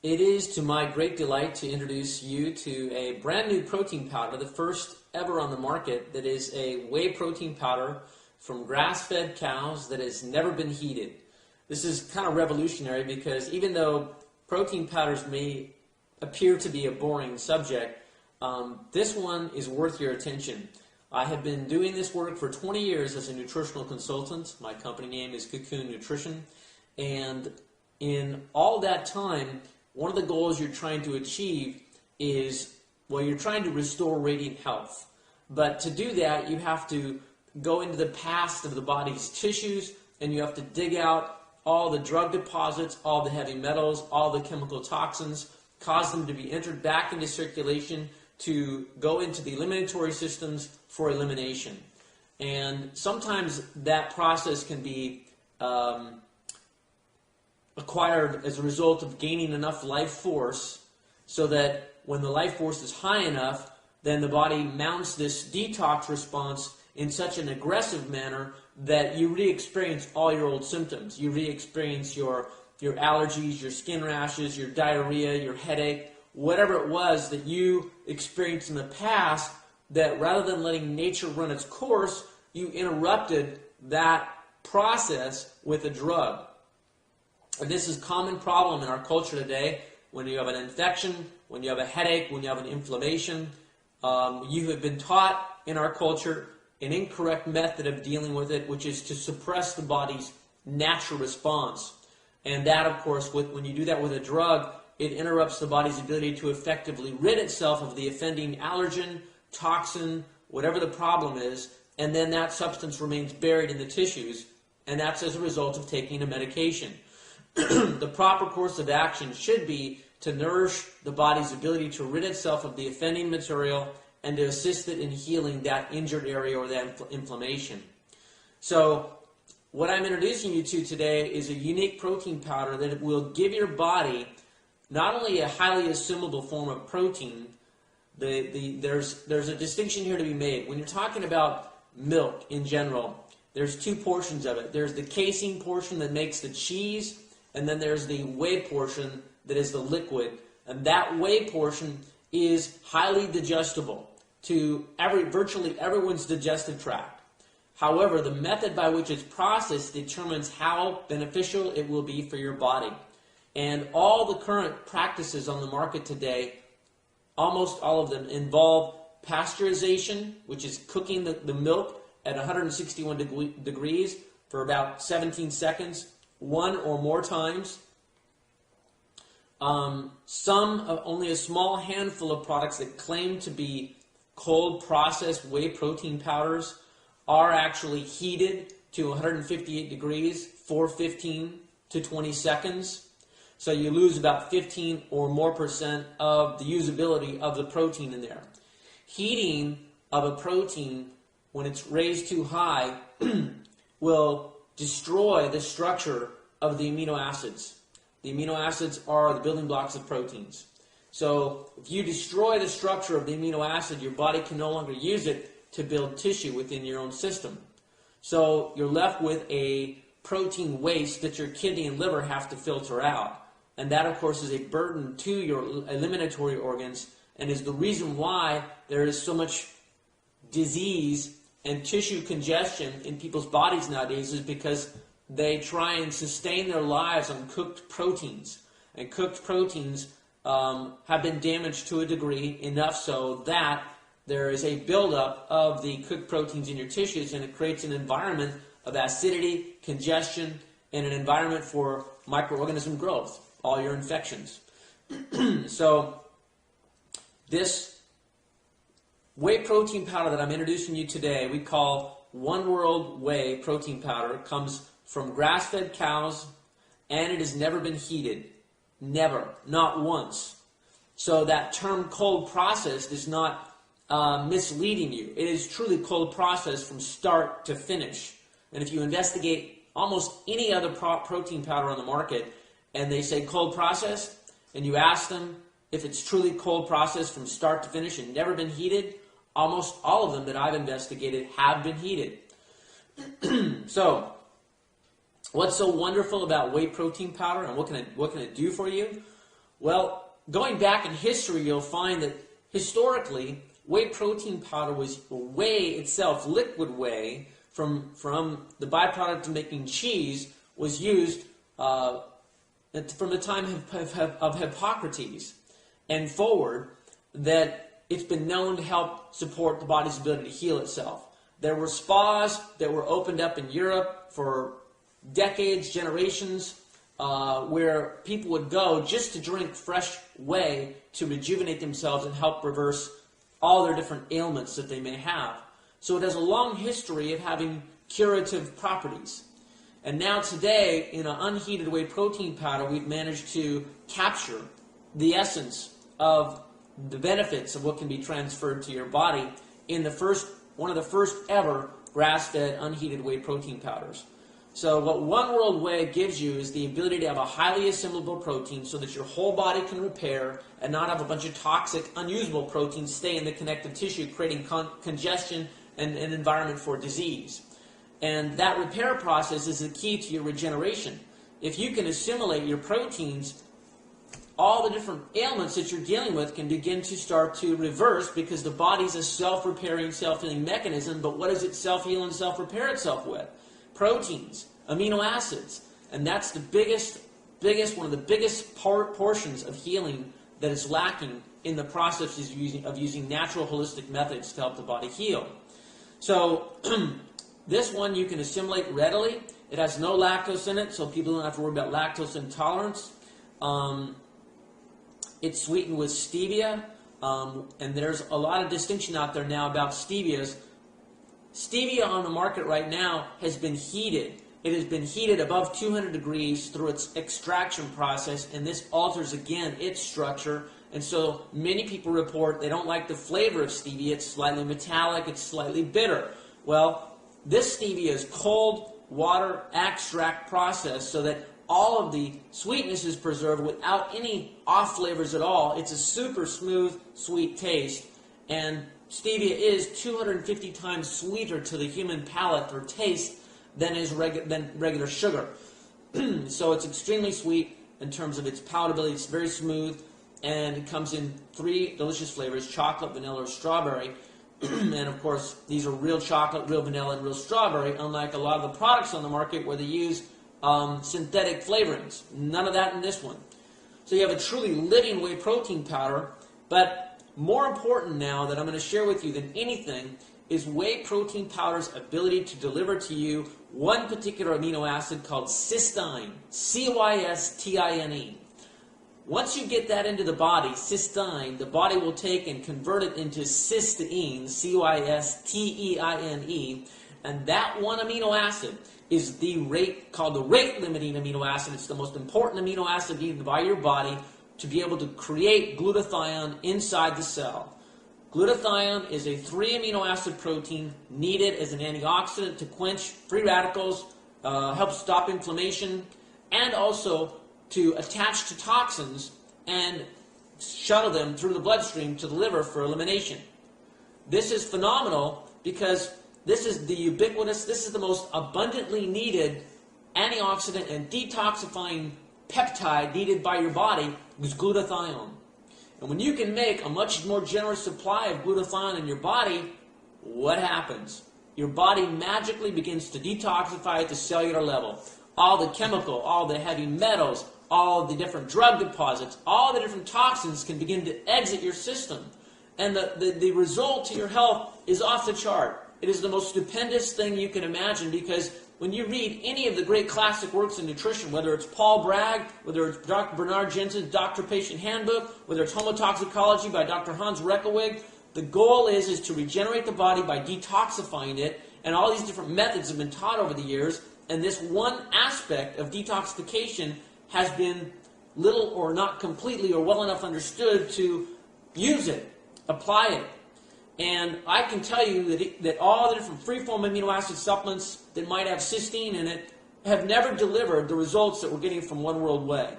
It is to my great delight to introduce you to a brand new protein powder, the first ever on the market, that is a whey protein powder from grass-fed cows that has never been heated. This is kind of revolutionary because even though protein powders may appear to be a boring subject, this one is worth your attention. I have been doing this work for 20 years as a nutritional consultant. My company name is Cocoon Nutrition, and in all that time, one of the goals you're trying to achieve is, well, you're trying to restore radiant health. But to do that, you have to go into the past of the body's tissues, and you have to dig out all the drug deposits, all the heavy metals, all the chemical toxins, cause them to be entered back into circulation to go into the eliminatory systems for elimination. And sometimes that process can be acquired as a result of gaining enough life force so that when the life force is high enough, then the body mounts this detox response in such an aggressive manner that you re-experience all your old symptoms. You re-experience your allergies, your skin rashes, your diarrhea, your headache, whatever it was that you experienced in the past, that rather than letting nature run its course, you interrupted that process with a drug. And this is a common problem in our culture today. When you have an infection, when you have a headache, when you have an inflammation, you have been taught in our culture an incorrect method of dealing with it, which is to suppress the body's natural response. And that, of course, when you do that with a drug, it interrupts the body's ability to effectively rid itself of the offending allergen, toxin, whatever the problem is, and then that substance remains buried in the tissues, and that's as a result of taking a medication. The proper course of action should be to nourish the body's ability to rid itself of the offending material and to assist it in healing that injured area or that inflammation. So what I'm introducing you to today is a unique protein powder that will give your body not only a highly assimilable form of protein. There's a distinction here to be made. When you're talking about milk in general, there's two portions of it. There's the casein portion that makes the cheese, and then there's the whey portion that is the liquid. And that whey portion is highly digestible to virtually everyone's digestive tract. However, the method by which it's processed determines how beneficial it will be for your body. And all the current practices on the market today, almost all of them, involve pasteurization, which is cooking the milk at 161 degrees for about 17 seconds, one or more times. Only a small handful of products that claim to be cold processed whey protein powders are actually heated to 158 degrees for 15 to 20 seconds. So you lose about 15 or more % of the usability of the protein in there. Heating of a protein, when it's raised too high, will destroy the structure of the amino acids. The amino acids are the building blocks of proteins. So if you destroy the structure of the amino acid, your body can no longer use it to build tissue within your own system. So you're left with a protein waste that your kidney and liver have to filter out. And that, of course, is a burden to your eliminatory organs and is the reason why there is so much disease and tissue congestion in people's bodies nowadays, is because they try and sustain their lives on cooked proteins. And cooked proteins have been damaged to a degree, enough so that there is a buildup of the cooked proteins in your tissues, and it creates an environment of acidity, congestion, and an environment for microorganism growth, all your infections. So this whey protein powder that I'm introducing you today, we call World Whey protein powder. It comes from grass-fed cows, and it has never been heated. Never. Not once. So that term cold processed is not misleading you. It is truly cold processed from start to finish. And if you investigate almost any other protein powder on the market, and they say cold processed, and you ask them if it's truly cold processed from start to finish and never been heated, almost all of them that I've investigated have been heated. So, what's so wonderful about whey protein powder, and what can it do for you? Well, going back in history, you'll find that historically, whey protein powder was whey itself, liquid whey, from the byproduct of making cheese, was used from the time of Hippocrates and forward, that it's been known to help support the body's ability to heal itself. There were spas that were opened up in Europe for decades, generations, where people would go just to drink fresh whey to rejuvenate themselves and help reverse all their different ailments that they may have. So it has a long history of having curative properties. And now today, in an unheated whey protein powder, we've managed to capture the essence of the benefits of what can be transferred to your body in one of the first ever grass-fed unheated whey protein powders. So what One World Whey gives you is the ability to have a highly assimilable protein so that your whole body can repair and not have a bunch of toxic, unusable proteins stay in the connective tissue, creating congestion and an environment for disease. And that repair process is the key to your regeneration. If you can assimilate your proteins, all the different ailments that you're dealing with can begin to start to reverse, because the body's a self-repairing, self-healing mechanism. But what does it self-heal and self-repair itself with? Proteins, amino acids. And that's the one of the biggest portions of healing that is lacking in the process of using natural holistic methods to help the body heal. So this one you can assimilate readily. It has no lactose in it, so people don't have to worry about lactose intolerance. It's sweetened with stevia, and there's a lot of distinction out there now about stevias. Stevia on the market right now has been heated. It has been heated above 200 degrees through its extraction process, and this alters, again, its structure. And so many people report they don't like the flavor of stevia. It's slightly metallic, it's slightly bitter. Well, this stevia is cold water extract process so that all of the sweetness is preserved without any off flavors at all. It's a super smooth, sweet taste. And stevia is 250 times sweeter to the human palate or taste than regular sugar. So it's extremely sweet in terms of its palatability. It's very smooth, and it comes in 3 delicious flavors: chocolate, vanilla, or strawberry. And of course, these are real chocolate, real vanilla, and real strawberry, unlike a lot of the products on the market where they use synthetic flavorings. None of that in this one. So you have a truly living whey protein powder. But more important now that I'm going to share with you than anything is whey protein powder's ability to deliver to you one particular amino acid called cysteine, C-Y-S-T-I-N-E. Once you get that into the body, cysteine, the body will take and convert it into cysteine, C-Y-S-T-E-I-N-E, and that one amino acid is called the rate-limiting amino acid. It's the most important amino acid needed by your body to be able to create glutathione inside the cell. Glutathione is a 3 amino acid protein needed as an antioxidant to quench free radicals, help stop inflammation, and also to attach to toxins and shuttle them through the bloodstream to the liver for elimination. This is phenomenal because this is the most abundantly needed antioxidant and detoxifying peptide needed by your body, is glutathione. And when you can make a much more generous supply of glutathione in your body, what happens? Your body magically begins to detoxify at the cellular level. All the chemical, all the heavy metals, all the different drug deposits, all the different toxins can begin to exit your system. And the result to your health is off the chart. It is the most stupendous thing you can imagine, because when you read any of the great classic works in nutrition, whether it's Paul Bragg, whether it's Dr. Bernard Jensen's Doctor-Patient Handbook, whether it's Homotoxicology by Dr. Hans Reckeweg, the goal is to regenerate the body by detoxifying it, and all these different methods have been taught over the years, and this one aspect of detoxification has been little or not completely or well enough understood to use it, apply it. And I can tell you that all the different free-form amino acid supplements that might have cysteine in it have never delivered the results that we're getting from One World Whey.